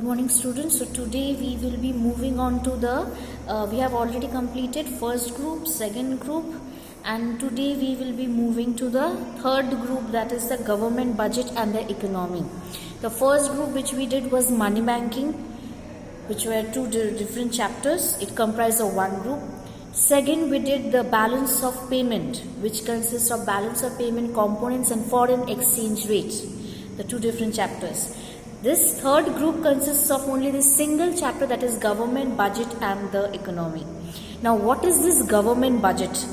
Good morning students. So today we will be moving on to the we have already completed first group, second group, and today we will be moving to the third group, that is the government budget and the economy. The first group which we did was money banking, which were two different chapters. It comprised of one group. Second, we did the balance of payment, which consists of balance of payment components and foreign exchange rates, the two different chapters. This third group consists of only this single chapter, that is government budget and the economy. Now, what is this government budget?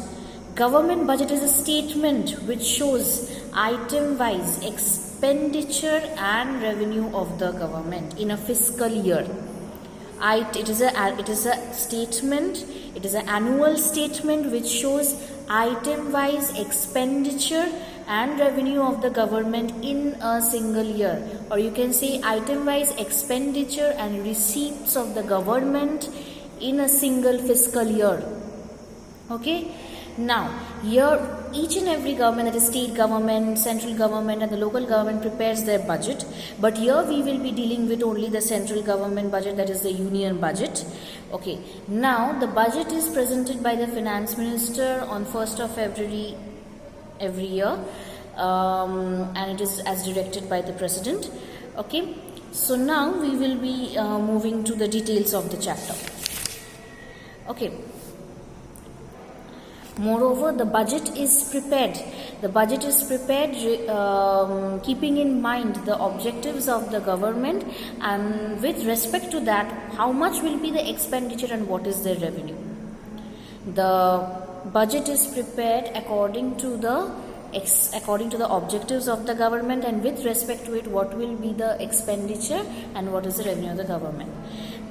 Government budget is a statement which shows item-wise expenditure and revenue of the government in a fiscal year. It is a statement. It is an annual statement which shows item-wise expenditure and revenue of the government in a single year, or you can say item-wise expenditure and receipts of the government in a single fiscal year. Okay. Now, here each and every government, that is state government, central government and the local government, prepares their budget. But here we will be dealing with only the central government budget, that is the union budget. Okay. Now, the budget is presented by the finance minister on 1st of February every year, and it is as directed by the president. Okay. So now we will be moving to the details of the chapter. Okay. Moreover, the budget is prepared. The budget is prepared keeping in mind the objectives of the government, and with respect to that, how much will be the expenditure and what is their revenue. The budget is prepared according to the objectives of the government, and with respect to it, what will be the expenditure and what is the revenue of the government.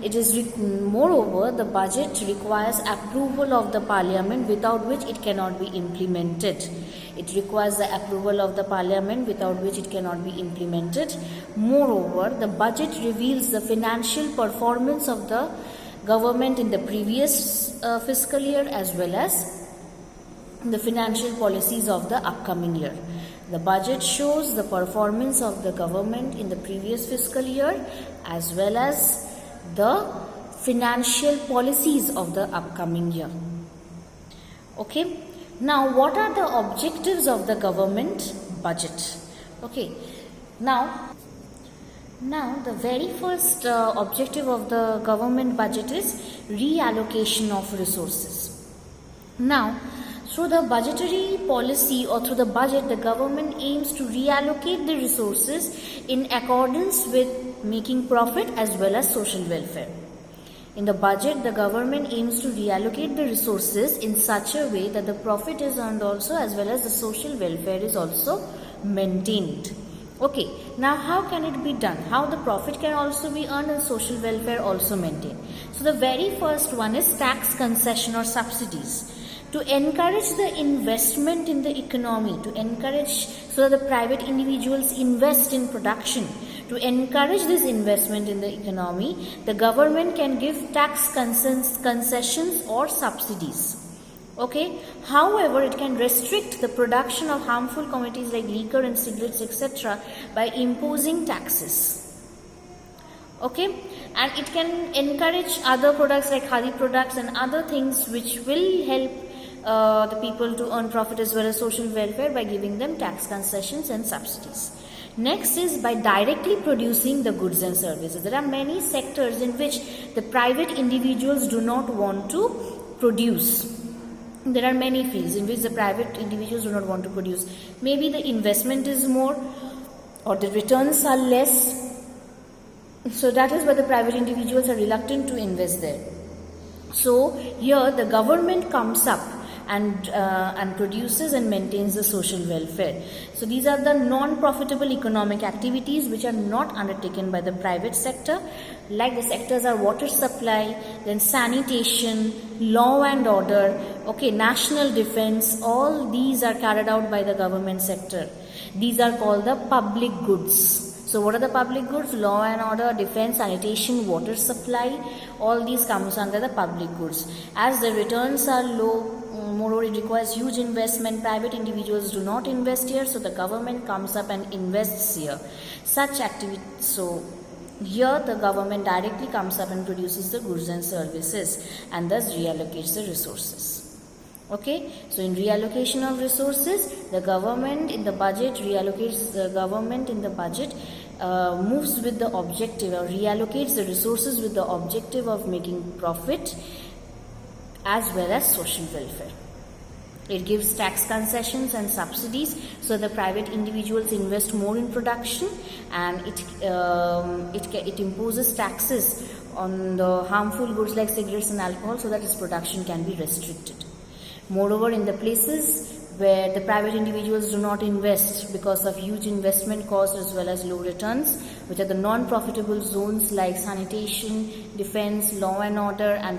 It is moreover, the budget requires approval of the parliament, without which it cannot be implemented. It requires the approval of the parliament, without which it cannot be implemented. Moreover, the budget reveals the financial performance of the government in the previous fiscal year, as well as the financial policies of the upcoming year. The budget shows the performance of the government in the previous fiscal year, as well as the financial policies of the upcoming year. Okay. Now, what are the objectives of the government budget? Okay. Now the very first objective of the government budget is reallocation of resources. Now, through the budgetary policy or through the budget, the government aims to reallocate the resources in accordance with making profit as well as social welfare. In the budget, the government aims to reallocate the resources in such a way that the profit is earned also, as well as the social welfare is also maintained. Okay, now how can it be done? How the profit can also be earned and social welfare also maintained? So the very first one is tax concession or subsidies. To encourage the investment in the economy, to encourage so that the private individuals invest in production, to encourage this investment in the economy, the government can give tax concessions or subsidies. Okay. However, it can restrict the production of harmful commodities like liquor and cigarettes, etc., by imposing taxes. Okay. And it can encourage other products like khadi products and other things which will help the people to earn profit as well as social welfare by giving them tax concessions and subsidies. Next is by directly producing the goods and services. There are many sectors in which the private individuals do not want to produce. There are many fields in which the private individuals do not want to produce. Maybe the investment is more or the returns are less. So that is why the private individuals are reluctant to invest there. So here the government comes up and produces and maintains the social welfare. So these are the non-profitable economic activities which are not undertaken by the private sector. Like the sectors are water supply, then sanitation, law and order, okay, national defense. All these are carried out by the government sector. These are called the public goods. So what are the public goods? Law and order, defense, sanitation, water supply, all these comes under the public goods. As the returns are low, moreover it requires huge investment, private individuals do not invest here, so the government comes up and invests here. Such activities, so Here the government directly comes up and produces the goods and services and thus reallocates the resources. Okay, so in reallocation of resources, the government in the budget reallocates, the government in the budget moves with the objective or reallocates the resources with the objective of making profit as well as social welfare. It gives tax concessions and subsidies so the private individuals invest more in production, and it imposes taxes on the harmful goods like cigarettes and alcohol so that its production can be restricted. Moreover, in the places where the private individuals do not invest because of huge investment costs as well as low returns, which are the non-profitable zones like sanitation, defense, law and order and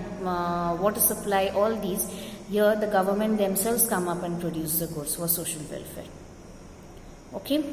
water supply, all these, here the government themselves come up and produce the goods for social welfare. Okay.